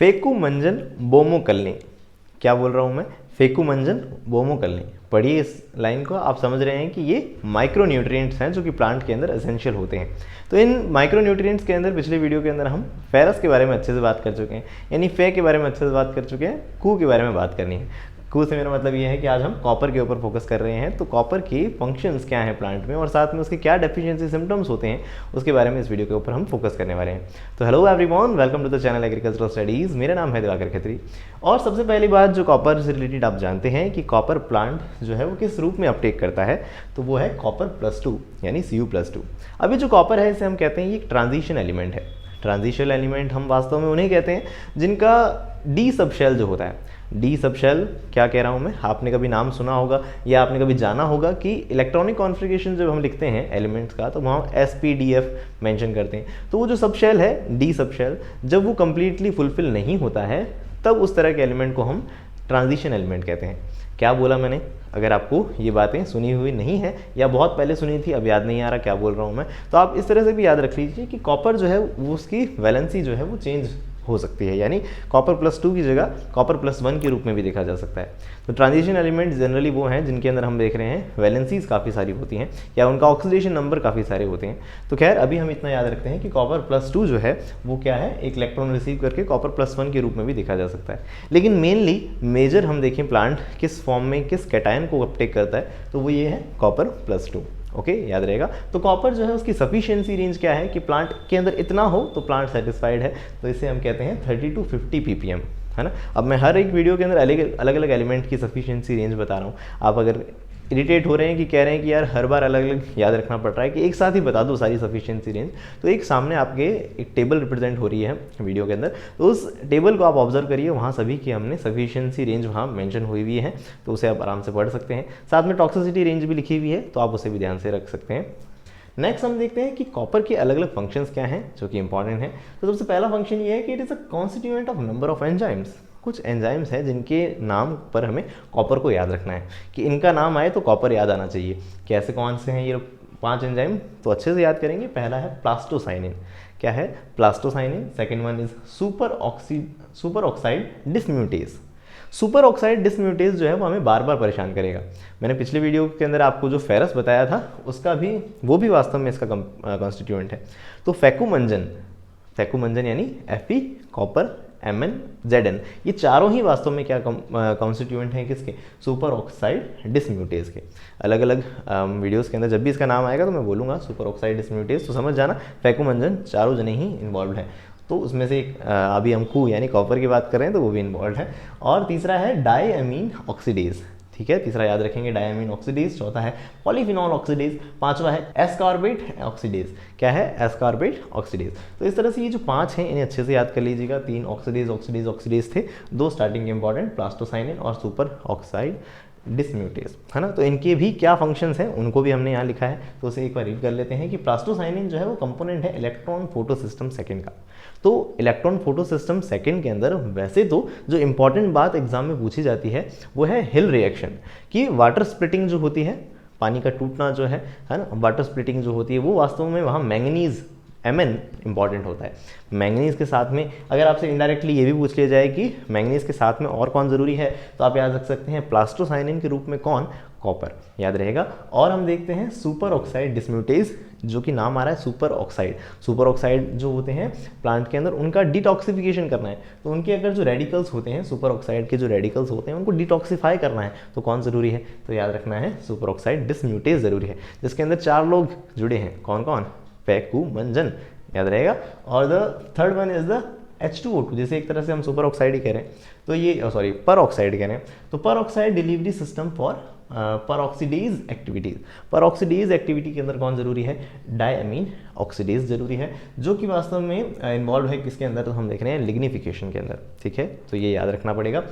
फेकुमंजन बोमोकल्नी। क्या बोल रहा हूँ मैं? फेकुमंजन बोमोकल्नी। पढ़िए इस लाइन को, आप समझ रहे हैं कि ये माइक्रो न्यूट्रिएंट्स हैं जो कि प्लांट के अंदर एसेंशियल होते हैं। तो इन माइक्रो न्यूट्रिएंट्स के अंदर पिछले वीडियो के अंदर हम फेरस के बारे में अच्छे से बात कर चुके हैं, यानी फे के बारे में अच्छे से बात कर चुके हैं। कू के बारे में बात करनी है। कू से मेरा मतलब ये है कि आज हम कॉपर के ऊपर फोकस कर रहे हैं। तो कॉपर की फंक्शंस क्या हैं प्लांट में और साथ में उसके क्या डेफिशिएंसी सिम्टम्स होते हैं, उसके बारे में इस वीडियो के ऊपर हम फोकस करने वाले हैं। तो hello everyone, welcome to the channel agricultural studies. मेरा नाम है दिवाकर खत्री। और सबसे पहली बात जो कॉपर से रिलेटेड आप जानते हैं कि कॉपर प्लांट जो है वो किस रूप में अपटेक करता है, तो वो है कॉपर+2 यानी Cu+2। अभी जो कॉपर है इसे हम कहते हैं ये एक ट्रांजिशन एलिमेंट है। ट्रांजिशन एलिमेंट हम वास्तव में उन्हें कहते हैं जिनका डी सबशेल जो होता है। डी सबशेल क्या कह रहा हूँ मैं, आपने कभी नाम सुना होगा या आपने कभी जाना होगा कि इलेक्ट्रॉनिक कॉन्फ़िगरेशन जब हम लिखते हैं एलिमेंट्स का तो वहाँ SPDF मेंशन करते हैं। तो वो जो सबशेल है डी सबशेल, जब वो कम्प्लीटली फुलफिल नहीं होता है तब उस तरह के एलिमेंट को हम ट्रांजिशन एलिमेंट कहते हैं। क्या बोला मैंने? अगर आपको ये बातें सुनी हुई नहीं है या बहुत पहले सुनी थी, अब याद नहीं आ रहा क्या बोल रहा हूँ मैं, तो आप इस तरह से भी याद रख लीजिए कि कॉपर जो है वो उसकी वैलेंसी जो है वो चेंज हो सकती है, यानी कॉपर+2 की जगह कॉपर+1 के रूप में भी देखा जा सकता है। तो ट्रांजिशन एलिमेंट जनरली वो हैं जिनके अंदर हम देख रहे हैं वैलेंसीज काफ़ी सारी होती हैं या उनका ऑक्सीडेशन नंबर काफ़ी सारे होते हैं। तो खैर अभी हम इतना याद रखते हैं कि कॉपर+2 जो है वो क्या है, एक इलेक्ट्रॉन रिसीव करके कॉपर+1 के रूप में भी देखा जा सकता है। लेकिन मेनली मेजर हम देखें प्लांट किस फॉर्म में किस कैटायन को अपटेक करता है, तो वो ये है कॉपर+2। ओके, याद रहेगा। तो कॉपर जो है उसकी सफिशिएंसी रेंज क्या है कि प्लांट के अंदर इतना हो तो प्लांट सेटिस्फाइड है, तो इसे हम कहते हैं 30 to 50 ppm, है ना। अब मैं हर एक वीडियो के अंदर अलग अलग एलिमेंट की सफिशिएंसी रेंज बता रहा हूँ। आप अगर इरिटेट हो रहे हैं कि कह रहे हैं कि यार हर बार अलग अलग याद रखना पड़ रहा है कि एक साथ ही बता दो सारी सफिशिएंसी रेंज, तो एक सामने आपके एक टेबल रिप्रेजेंट हो रही है वीडियो के अंदर, तो उस टेबल को आप ऑब्जर्व करिए, वहाँ सभी की हमने सफिशिएंसी रेंज वहाँ मेंशन हुई हुई है, तो उसे आप आराम से पढ़ सकते हैं। साथ में टॉक्सिसिटी रेंज भी लिखी हुई है, तो आप उसे भी ध्यान से रख सकते हैं। नेक्स्ट हम देखते हैं कि कॉपर के अलग अलग फंक्शंस क्या हैं जो कि इंपॉर्टेंट है। तो सबसे पहला फंक्शन ये है कि it is a constituent of number of enzymes. कुछ एंजाइम्स हैं जिनके नाम पर हमें कॉपर को याद रखना है कि इनका नाम आए तो कॉपर याद आना चाहिए। कैसे कौन से हैं ये 5 एंजाइम, तो अच्छे से याद करेंगे। पहला है प्लास्टोसाइनिन। क्या है? Plastocyanin. Second one is super oxide dismutase. Super oxide dismutase जो है वो हमें बार बार परेशान करेगा। मैंने पिछले वीडियो के अंदर आपको जो फेरस बताया था उसका भी वो भी वास्तव में इसका कॉन्स्टिट्यूएंट है। तो फेकुमंजन यानी Fe, कॉपर, Mn, Zn, ये चारों ही वास्तव में क्या कॉन्स्टिट्यूएंट हैं किसके? सुपर ऑक्साइड डिसम्यूटेज के। अलग अलग वीडियोस के अंदर जब भी इसका नाम आएगा तो मैं बोलूँगा सुपर ऑक्साइड डिसम्यूटेज, तो समझ जाना फेकुमंजन चारों जने ही इन्वॉल्व हैं। तो उसमें से एक अभी हम कू यानी कॉपर की बात कर रहे हैं तो वो भी इन्वॉल्व है। और तीसरा है डायमीन ऑक्सीडेज। ठीक है, तीसरा याद रखेंगे डायमीन ऑक्सीडेज। चौथा है पॉलीफिनॉल ऑक्सीडेज। पांचवा है एस्कॉर्बेट ऑक्सीडेज। क्या है? Ascorbate oxidase. तो इस तरह से ये जो 5 हैं इन्हें अच्छे से याद कर लीजिएगा। 3 ऑक्सीडेज थे, 2 स्टार्टिंग के इंपॉर्टेंट, प्लास्टोसाइनिन और सुपर ऑक्साइड डिसम्यूटेज, है ना। तो इनके भी क्या फंक्शंस हैं उनको भी हमने यहाँ लिखा है, तो उसे एक बार रीड कर लेते हैं कि प्लास्टोसाइनिन जो है वो कंपोनेंट है इलेक्ट्रॉन फोटो सिस्टम सेकेंड का। तो इलेक्ट्रॉन फोटो सिस्टम सेकेंड के अंदर वैसे तो जो इंपॉर्टेंट बात एग्जाम में पूछी जाती है वो है हिल रिएक्शन, कि वाटर स्प्लिटिंग जो होती है, पानी का टूटना जो है ना, वाटर स्प्लिटिंग जो होती है वो वास्तव में वहाँ मैंगनीज Mn इंपॉर्टेंट होता है। मैंगनीज के साथ में अगर आपसे इनडायरेक्टली ये भी पूछ लिया जाए कि मैंगनीज के साथ में और कौन ज़रूरी है, तो आप याद रख सकते हैं प्लास्टोसाइनिन के रूप में कौन? कॉपर, याद रहेगा। और हम देखते हैं सुपर ऑक्साइड डिसम्यूटेज, जो कि नाम आ रहा है सुपर ऑक्साइड। सुपर ऑक्साइड जो होते हैं प्लांट के अंदर उनका डिटॉक्सिफिकेशन करना है, तो उनके अगर जो रेडिकल्स होते हैं, सुपर ऑक्साइड के जो रेडिकल्स होते हैं उनको डिटॉक्सिफाई करना है, तो कौन ज़रूरी है? तो याद रखना है सुपर ऑक्साइड डिसम्यूटेज ज़रूरी है, जिसके अंदर 4 लोग जुड़े हैं। कौन कौन? फेकुमंजन, याद रहेगा। और the third one is the H2O2, जैसे एक तरह से हम सुपर ऑक्साइड ही कह रहे हैं, तो ये पर ऑक्साइड कह रहे हैं, तो पर oxide delivery system for peroxidase activities. Peroxidase activity के अंदर कौन जरूरी है? डायमीन ऑक्सीडेज जरूरी है, जो कि वास्तव में इन्वॉल्व है किसके अंदर? तो हम देख रहे हैं लिग्निफिकेशन के अंदर। ठीक है, तो ये याद रखना पड़ेगा।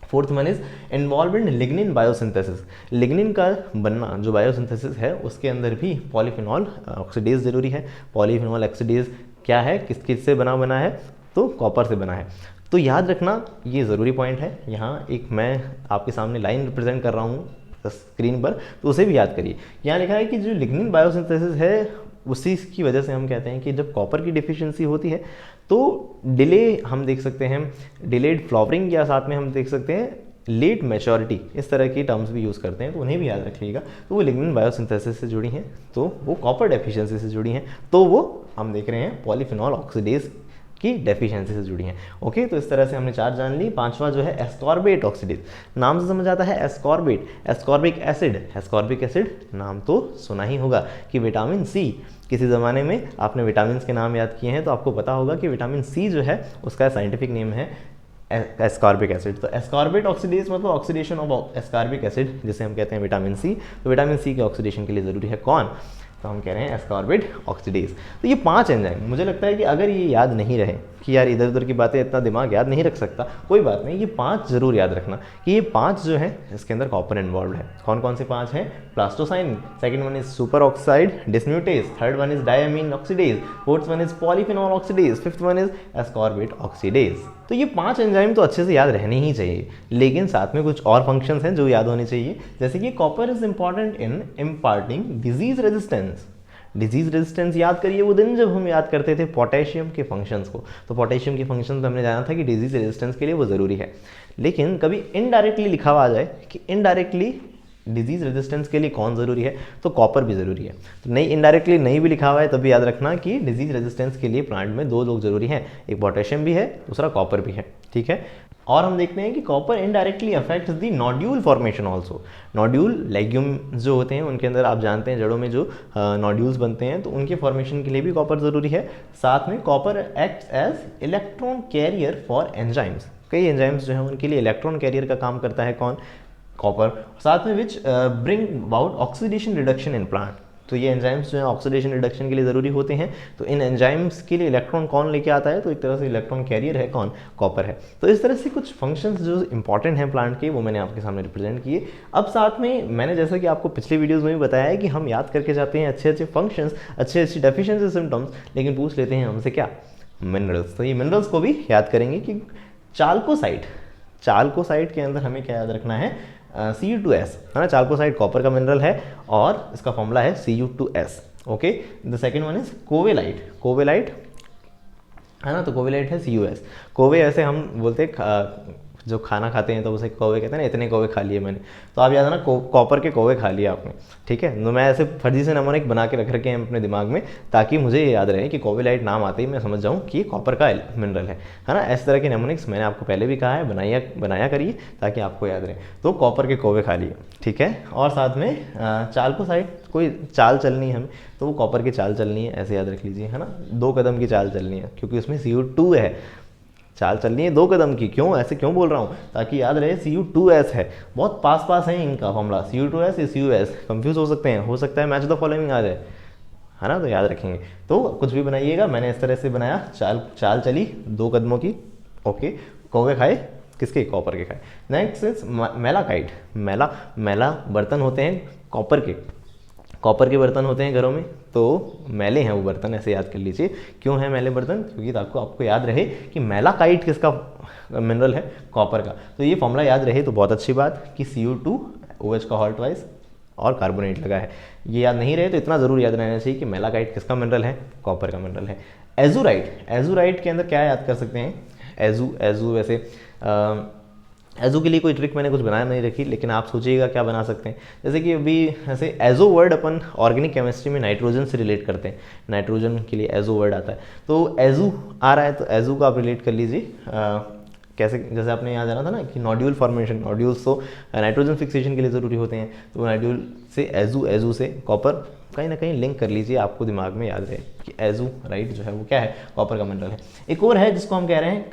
Fourth one is involve in lignin biosynthesis. Lignin का बनना जो बायोसिंथेसिस है उसके अंदर भी पॉलीफिनॉल ऑक्सीडेज जरूरी है। पॉलीफिनॉल ऑक्सीडेज क्या है, किस से बना है? तो कॉपर से बना है। तो याद रखना ये ज़रूरी पॉइंट है। यहाँ एक मैं आपके सामने लाइन रिप्रेजेंट कर रहा हूँ स्क्रीन पर, तो उसे भी याद करिए। यहाँ लिखा है कि जो लिग्निन बायोसिंथेसिस है उसी की वजह से हम कहते हैं कि जब कॉपर की डिफिशियंसी होती है तो डिले हम देख सकते हैं, डिलेड फ्लावरिंग, या साथ में हम देख सकते हैं लेट मैच्योरिटी, इस तरह की टर्म्स भी यूज़ करते हैं, तो उन्हें भी याद रखिएगा। तो वो लिग्निन बायोसिंथेसिस से जुड़ी हैं, तो वो कॉपर डेफिशिएंसी से जुड़ी हैं, तो वो हम देख रहे हैं पॉलीफिनॉल ऑक्सीडेज की डेफिशिएंसी से जुड़ी हैं। ओके, तो इस तरह से हमने 4 जान ली। 5वां जो है एस्कॉर्बेट ऑक्सीडेज, नाम से समझ आता है ascorbate, ascorbic acid. Ascorbic acid नाम तो सुना ही होगा कि विटामिन सी, किसी ज़माने में आपने विटामिन के नाम याद किए हैं तो आपको पता होगा कि विटामिन सी जो है उसका साइंटिफिक नेम है एस्कॉर्बिक एसिड। तो एस्कॉर्बेट ऑक्सीडेज मतलब ऑक्सीडेशन ऑफ एस्कॉर्बिक एसिड, जिसे हम कहते हैं विटामिन सी। तो विटामिन सी के ऑक्सीडेशन के लिए ज़रूरी है कौन, तो हम कह रहे हैं एस्कॉर्बिट ऑक्सीडेज। तो ये 5 एंजाइम, मुझे लगता है कि अगर ये याद नहीं रहे कि यार इधर उधर की बातें इतना दिमाग याद नहीं रख सकता, कोई बात नहीं, ये 5 जरूर याद रखना कि ये 5 जो है इसके अंदर कॉपर इन्वॉल्व है। कौन कौन से 5 हैं, plastocyanin, second one is super oxide dismutase, third one is diamine oxidase, fourth one is polyphenol oxidase, fifth one is ascorbate oxidase. तो ये 5 एंजाइम तो अच्छे से याद रहने ही चाहिए, लेकिन साथ में कुछ और फंक्शंस हैं जो याद होने चाहिए, जैसे कि copper is important in imparting disease resistance. Disease resistance याद करिए वो दिन जब हम याद करते थे पोटेशियम के फंक्शंस को। तो पोटेशियम के फंक्शंस हमने जाना था कि डिजीज रेजिस्टेंस के लिए वो ज़रूरी है, लेकिन कभी इनडायरेक्टली लिखा हुआ आ जाए कि इनडायरेक्टली डिजीज रेजिस्टेंस के लिए कौन ज़रूरी है, तो कॉपर भी ज़रूरी है। तो नहीं, इनडायरेक्टली नहीं भी लिखा हुआ है तब भी याद रखना कि डिजीज रेजिस्टेंस के लिए प्लांट में 2 लोग ज़रूरी हैं, एक पोटेशियम भी है, दूसरा कॉपर भी है। ठीक है, और हम देखते हैं कि copper indirectly affects the nodule formation also. Nodule legume जो होते हैं उनके अंदर आप जानते हैं जड़ों में जो नोड्यूल्स बनते हैं, तो उनके फॉर्मेशन के लिए भी कॉपर ज़रूरी है। साथ में copper acts as electron carrier for enzymes. कई एंजाइम्स जो हैं उनके लिए इलेक्ट्रॉन कैरियर का काम करता है कौन, कॉपर। साथ में विच bring about oxidation reduction in plant. तो ये एंजाइम्स जो है ऑक्सीडेशन रिडक्शन के लिए ज़रूरी होते हैं, तो इन एंजाइम्स के लिए इलेक्ट्रॉन कौन लेके आता है, तो एक तरह से इलेक्ट्रॉन कैरियर है कौन, कॉपर है। तो इस तरह से कुछ फंक्शंस जो इंपॉर्टेंट हैं प्लांट के, वो मैंने आपके सामने रिप्रेजेंट किए। अब साथ में मैंने जैसा कि आपको पिछले वीडियोज़ में भी बताया है कि हम याद करके जाते हैं अच्छे अच्छे फंक्शंस, अच्छे अच्छी डेफिशिएंसी सिम्टम्स, लेकिन पूछ लेते हैं हमसे क्या, मिनरल्स। तो ये मिनरल्स को भी याद करेंगे कि चाल्कोसाइट के अंदर हमें क्या याद रखना है, Cu2S है ना। चाल्कोसाइट कॉपर का मिनरल है और इसका फॉर्मूला है Cu2S। Okay, the second one is covellite है ना, तो कोवेलाइट है CuS। कोवे ऐसे हम बोलते हैं जो खाना खाते हैं तो उसे कौवे कहते हैं ना, इतने कौवे खा लिए मैंने, तो आप याद है ना कॉपर के कौवे खा लिए आपने। ठीक है, तो मैं ऐसे फर्जी से नमूने बना के रख रखे हैं अपने दिमाग में, ताकि मुझे ये याद रहे कि कोवेलाइट नाम आते ही मैं समझ जाऊँ कि ये कॉपर का मिनरल है ना। इस तरह के नमूनिक्स मैंने आपको पहले भी कहा है, बनाया करिए ताकि आपको याद रहे। तो कॉपर के कौवे खा लिए, ठीक है। और साथ में चाल्कोसाइट, कोई चाल चलनी है हमें, तो वो कॉपर की चाल चलनी है, ऐसे याद रख लीजिए है ना, 2 कदम की चाल चलनी है, क्योंकि उसमें Cu2 है, चाल चलनी है 2 कदम की। क्यों ऐसे क्यों बोल रहा हूँ, ताकि याद रहे Cu2S है, बहुत पास है इनका फॉर्मूला, Cu2S या Cus, कंफ्यूज हो सकते हैं, हो सकता है मैच द फॉलोइंग आ जाए, है ना, तो याद रखेंगे। तो कुछ भी बनाइएगा, मैंने इस तरह से बनाया, चाल चली 2 कदमों की। ओके, कौवे खाए किसके, कॉपर के खाए। Next is malachite. मेला बर्तन होते हैं कॉपर के बर्तन होते हैं घरों में, तो मैले हैं वो बर्तन, ऐसे याद कर लीजिए। क्यों है मैले बर्तन, क्योंकि आपको याद रहे कि मेलाकाइट किसका मिनरल है, कॉपर का। तो ये फॉर्मूला याद रहे तो बहुत अच्छी बात कि Cu2OH का हॉल्ट वाइज और कार्बोनेट लगा है। ये याद नहीं रहे तो इतना ज़रूर याद रहना चाहिए कि मेलाकाइट किसका मिनरल है, कॉपर का मिनरल है। एजुराइट के अंदर क्या याद कर सकते हैं, एजू वैसे एजो के लिए कोई ट्रिक मैंने कुछ बना नहीं रखी, लेकिन आप सोचिएगा क्या बना सकते हैं। जैसे कि अभी ऐसे एजो वर्ड अपन ऑर्गेनिक केमिस्ट्री में नाइट्रोजन से रिलेट करते हैं, नाइट्रोजन के लिए एजो वर्ड आता है, तो एजू आ रहा है तो एजू को आप रिलेट कर लीजिए। कैसे, जैसे आपने यहाँ जाना था ना कि नोड्यूल फॉर्मेशन, नोड्यूल्स तो नाइट्रोजन फिक्सेशन के लिए ज़रूरी होते हैं, तो नाइड्यूल से एजू से कॉपर कहीं ना कहीं लिंक कर लीजिए, आपको दिमाग में याद रहे कि एजू राइट जो है वो क्या है, कॉपर का मिनरल है। एक और है जिसको हम कह रहे हैं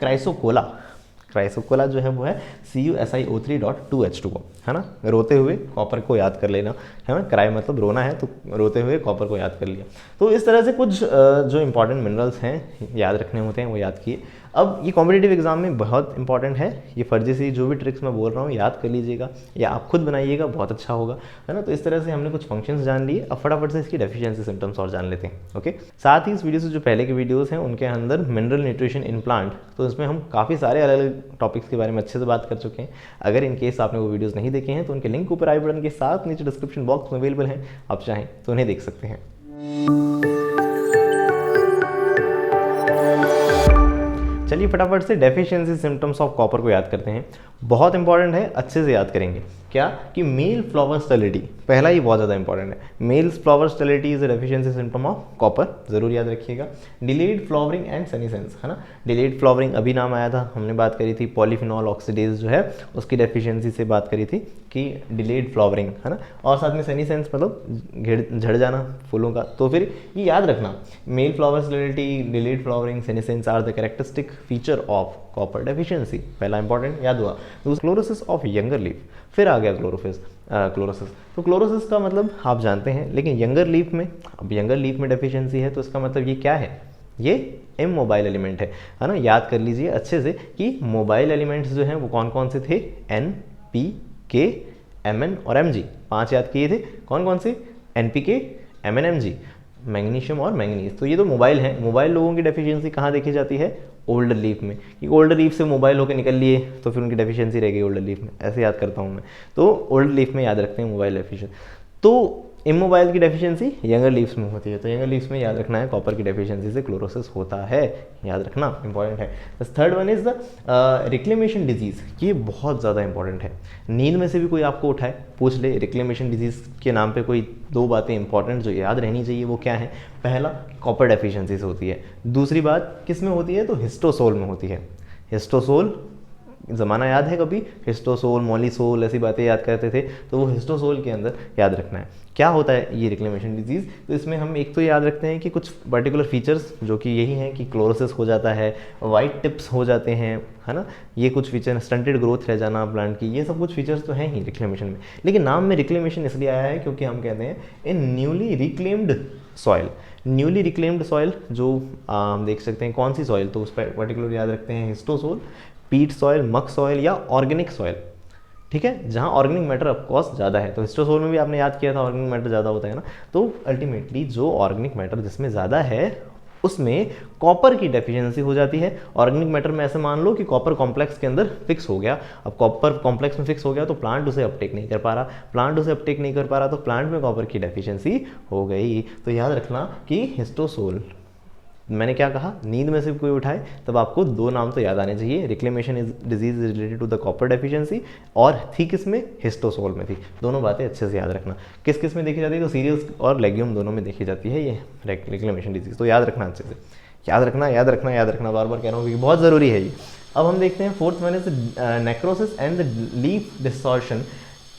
क्राइसोकोला जो है वो है CuSiO3.2H2O, है ना। रोते हुए कॉपर को याद कर लेना, है ना, क्राई मतलब रोना है, तो रोते हुए कॉपर को याद कर लिया। तो इस तरह से कुछ जो इंपॉर्टेंट मिनरल्स हैं याद रखने होते हैं वो याद किए। अब ये कॉम्पिटिटिव एग्जाम में बहुत इंपॉर्टेंट है, ये फर्जी सी जो भी ट्रिक्स मैं बोल रहा हूँ याद कर लीजिएगा या आप खुद बनाइएगा, बहुत अच्छा होगा, है ना। तो इस तरह से हमने कुछ फंक्शंस जान लिए, अब फटाफट से इसकी डेफिशिएंसी सिम्टम्स और जान लेते हैं। ओके, साथ ही इस वीडियो से जो पहले के वीडियोस हैं उनके अंदर मिनरल न्यूट्रिशन इन प्लांट, तो इसमें हम काफ़ी सारे अलग अलग टॉपिक्स के बारे में अच्छे से बात कर चुके हैं। अगर इन केस आपने वो वीडियोज़ नहीं देखे हैं तो उनके लिंक ऊपर आई बटन के साथ नीचे डिस्क्रिप्शन बॉक्स में अवेलेबल हैं, आप चाहें तो उन्हें देख सकते हैं। चलिए फटाफट से डेफिशिएंसी सिम्टम्स ऑफ कॉपर को याद करते हैं। बहुत इंपॉर्टेंट है, अच्छे से याद करेंगे। क्या कि मेल फ्लावर स्टेरिलिटी, पहला ही बहुत ज़्यादा इंपॉर्टेंट है। Mail flower sterility is a deficiency symptom of copper, जरूर याद रखिएगा। डिलेड फ्लावरिंग एंड सेनेसेंस, है ना। डिलेड फ्लावरिंग अभी नाम आया था, हमने बात करी थी पॉलीफिनॉल ऑक्सीडेज जो है उसकी डेफिशिएंसी से बात करी थी कि डिलेड फ्लावरिंग, है ना। और साथ में सेनेसेंस मतलब झड़ जाना फूलों का। तो फिर ये याद रखना, male flower sterility, delayed flowering, senescence are the characteristic feature of copper deficiency, पहला इंपॉर्टेंट याद हुआ। क्लोरोसिस ऑफ यंगर लीफ, फिर आ गया क्लोरोसिस। तो क्लोरोसिस का मतलब आप जानते हैं, लेकिन यंगर लीफ में, अब यंगर लीफ में डेफिशिएंसी है तो इसका मतलब ये क्या है, ये इमोबाइल एलिमेंट है ना। याद कर लीजिए अच्छे से कि मोबाइल एलिमेंट्स जो हैं वो कौन कौन से थे, N, P, K, M N और एम जी, 5 याद किए थे। कौन कौन से, N, P, K, M N, M G, magnesium और मैंगनीज। तो ये तो मोबाइल हैं। मोबाइल लोगों की डेफिशिएंसी कहाँ देखी जाती है, ओल्डर लीफ में, कि ओल्डर लीफ से मोबाइल होकर निकल लिए तो फिर उनकी डेफिशिएंसी रह गई ओल्डर लीफ में, ऐसे याद करता हूँ मैं। तो ओल्डर लीफ में याद रखते हैं मोबाइल डेफिशिएंसी। तो इमोबाइल की डेफिशिएंसी यंगर लीव्स में होती है, तो यंगर लीव्स में याद रखना है कॉपर की डेफिशिएंसी से क्लोरोसिस होता है, याद रखना इंपॉर्टेंट है। Third one is the reclamation disease, ये बहुत ज़्यादा इंपॉर्टेंट है। नींद में से भी कोई आपको उठाए पूछ ले रिक्लेमेशन डिजीज के नाम पे कोई 2 बातें इंपॉर्टेंट जो याद रहनी चाहिए, वो क्या है, पहला कॉपर डेफिशिएंसी से होती है, दूसरी बात किस में होती है, तो हिस्टोसोल में होती है। हिस्टोसोल ज़माना याद है कभी, हिस्टोसोल, मॉलिसोल ऐसी बातें याद करते थे, तो वो हिस्टोसोल के अंदर याद रखना है। क्या होता है ये रिक्लेमेशन डिजीज़, तो इसमें हम एक तो याद रखते हैं कि कुछ पर्टिकुलर फीचर्स जो कि यही हैं कि क्लोरोसिस हो जाता है, वाइट टिप्स हो जाते हैं, है ना। ये कुछ फीचर, स्टंटेड ग्रोथ रह जाना प्लांट की, ये सब कुछ फीचर्स तो हैं ही रिक्लेमेशन में। लेकिन नाम में रिक्लेमेशन इसलिए आया है क्योंकि हम कहते हैं in newly reclaimed soil. Newly reclaimed soil जो हम देख सकते हैं कौन सी सॉइल, तो उस पर पर्टिकुलर याद रखते हैं हिस्टोसोल, पीट सॉइल, मक सॉइल या ऑर्गेनिक सॉइल, ठीक है, जहाँ ऑर्गेनिक मैटर ऑफकोर्स ज़्यादा है। तो हिस्टोसोल में भी आपने याद किया था ऑर्गेनिक मैटर ज़्यादा होता है ना। तो अल्टीमेटली जो ऑर्गेनिक मैटर जिसमें ज़्यादा है उसमें कॉपर की डेफिशिएंसी हो जाती है। ऑर्गेनिक मैटर में ऐसे मान लो कि कॉपर कॉम्प्लेक्स के अंदर फिक्स हो गया। अब कॉपर कॉम्प्लेक्स में फिक्स हो गया तो प्लांट उसे अपटेक नहीं कर पा रहा, प्लांट उसे अपटेक नहीं कर पा रहा तो प्लांट में कॉपर की डेफिशिएंसी हो गई। तो याद रखना कि हिस्टोसोल, मैंने क्या कहा, नींद में से कोई उठाए तब आपको 2 नाम तो याद आने चाहिए, reclamation disease is related to the copper deficiency, और थी किस में, हिस्टोसोल में थी। दोनों बातें अच्छे से याद रखना। किस किस में देखी जाती है, तो सीरियल्स और लेग्यूम दोनों में देखी जाती है ये रिक्लेमेशन डिजीज, तो याद रखना अच्छे से, याद रखना याद रखना याद रखना, बार बार कह रहा हूँ क्योंकि बहुत ज़रूरी है ये। अब हम देखते हैं fourth one is necrosis and the leaf distortion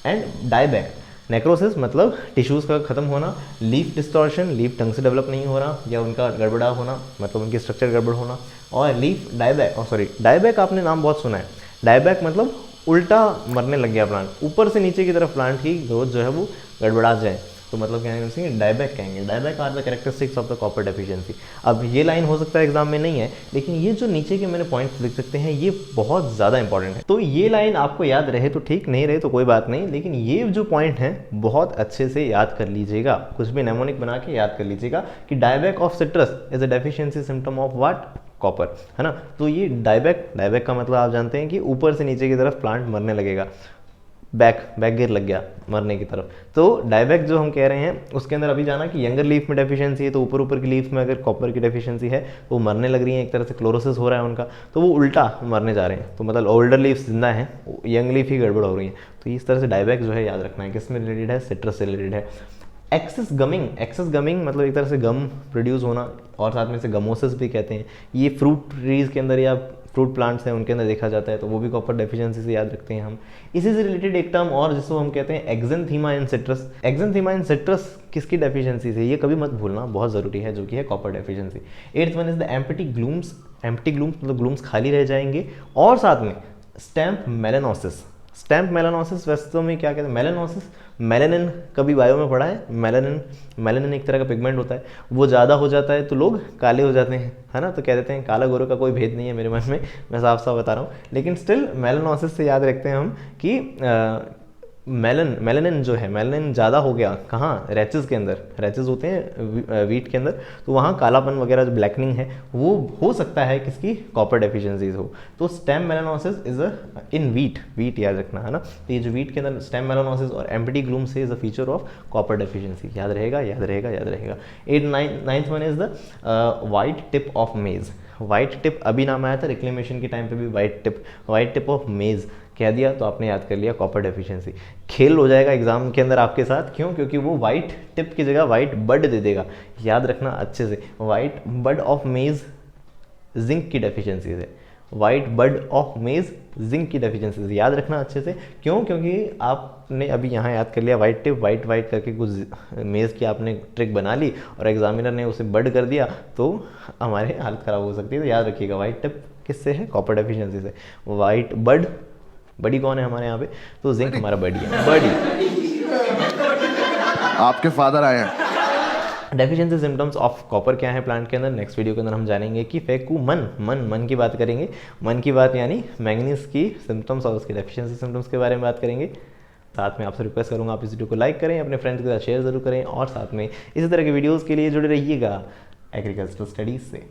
and dieback. Necrosis मतलब टिश्यूज़ का खत्म होना, लीफ डिस्टॉर्शन, लीफ ढंग से डेवलप नहीं हो रहा या उनका गड़बड़ा होना, मतलब उनकी स्ट्रक्चर गड़बड़ होना, और लीफ डायबैक, डायबैक आपने नाम बहुत सुना है। डायबैक मतलब उल्टा मरने लग गया प्लांट, ऊपर से नीचे की तरफ प्लांट की ग्रोथ जो है वो गड़बड़ा जाए, तो मतलब क्या कहेंगे, डायबैक कहेंगे। Dieback are the characteristics of the copper deficiency. अब ये लाइन हो सकता है एग्जाम में नहीं है, लेकिन ये जो नीचे के मैंने पॉइंट्स लिख सकते हैं ये बहुत ज़्यादा इंपॉर्टेंट है। तो ये लाइन आपको याद रहे तो ठीक, नहीं रहे तो कोई बात नहीं, लेकिन ये जो पॉइंट है बहुत अच्छे से याद कर लीजिएगा, कुछ भी नेमोनिक बना के याद कर लीजिएगा कि dieback of citrus is a deficiency symptom of what, copper, है ना। तो ये डायबैक का मतलब आप जानते हैं कि ऊपर से नीचे की तरफ प्लांट मरने लगेगा, बैक गियर लग गया मरने की तरफ। तो डायबैक जो हम कह रहे हैं उसके अंदर अभी जाना कि यंगर लीफ में डेफिशिएंसी है, तो ऊपर की लीफ में अगर कॉपर की डेफिशिएंसी है तो मरने लग रही है, एक तरह से क्लोरोसिस हो रहा है उनका, तो वो उल्टा मरने जा रहे हैं। तो मतलब ओल्डर लीफ जिंदा है, यंग लीफ ही गड़बड़ हो रही है। तो इस तरह से डायबैक जो है याद रखना है, किस में रिलेटेड है, सिट्रस से रिलेटेड है। एक्सेस गमिंग मतलब एक तरह से गम प्रोड्यूस होना, और साथ में से गमोसिस भी कहते हैं। ये फ्रूट ट्रीज के अंदर या फ्रूट प्लांट्स हैं उनके अंदर देखा जाता है, तो वो भी कॉपर डेफिशिएंसी से याद रखते हैं हम। इसी से रिलेटेड एक टर्म और जिसको हम कहते हैं एक्जेंथीमा इन सिट्रस। एक्जेंथीमा इन सिट्रस किसकी डेफिशिएंसी से, ये कभी मत भूलना, बहुत ज़रूरी है, जो कि है copper deficiency. 8th one is the empty glumes मतलब ग्लूम्स खाली रह जाएंगे, और साथ में स्टैम्प मेलानोसिस। स्टैम्प मेलानोसिस वास्तव में क्या कहते हैं, मेलानोसिस, मेलानिन कभी बायो में पढ़ा है, मेलानिन एक तरह का पिगमेंट होता है, वो ज़्यादा हो जाता है तो लोग काले हो जाते हैं, है ना। तो कह देते हैं काला गोरे का कोई भेद नहीं है मेरे मन में, मैं साफ साफ बता रहा हूँ, लेकिन स्टिल मेलानोसिस से याद रखते हैं हम कि मेलानिन जो है, मेलानिन ज़्यादा हो गया कहाँ, रैचेस के अंदर, रैचेस होते हैं वीट के अंदर, तो वहाँ कालापन वगैरह जो ब्लैकनिंग है वो हो सकता है किसकी, कॉपर डेफिशिएंसीज हो। तो stem melanosis is in wheat याद रखना, है ना। तो ये जो वीट के अंदर स्टेम मेलानोसिस और एम्प्टी ग्लूम से is a feature of copper deficiency, याद रहेगा। 9th one is the white tip of मेज। वाइट टिप अभी नाम आया था रिक्लेमेशन के टाइम पे भी, वाइट टिप ऑफ मेज कह दिया तो आपने याद कर लिया कॉपर डेफिशिएंसी। खेल हो जाएगा एग्जाम के अंदर आपके साथ, क्यों? क्योंकि वो वाइट टिप की जगह वाइट बड दे देगा, याद रखना अच्छे से। White bud of maize zinc की डेफिशिएंसी है, white bud of maize zinc की डेफिशिएंसी से, याद रखना अच्छे से। क्यों? क्योंकि आपने अभी यहाँ याद कर लिया वाइट टिप वाइट वाइट करके कुछ मेज़ की आपने ट्रिक बना ली और एग्जामिनर ने उसे बड कर दिया तो हमारे हालत ख़राब हो सकती है। तो याद रखिएगा वाइट टिप किससे है? कॉपर डेफिशिएंसी से। वाइट बड, बडी कौन है हमारे यहाँ पे? तो जिंक हमारा बडी है, बडी। आपके फादर आए हैं। डेफिशिएंसी सिम्टम्स ऑफ कॉपर क्या है प्लांट के अंदर, नेक्स्ट वीडियो के अंदर हम जानेंगे कि मन की बात करेंगे, मन की बात यानी मैंगनीज की सिम्टम्स और उसके डेफिशिएंसी सिम्टम्स के बारे में बात करेंगे। साथ में आपसे रिक्वेस्ट करूंगा आप इस वीडियो को लाइक करें, अपने फ्रेंड्स के साथ शेयर जरूर करें और साथ में इसी तरह के वीडियोज़ के लिए जुड़े रहिएगा एग्रीकल्चरल स्टडीज़ से।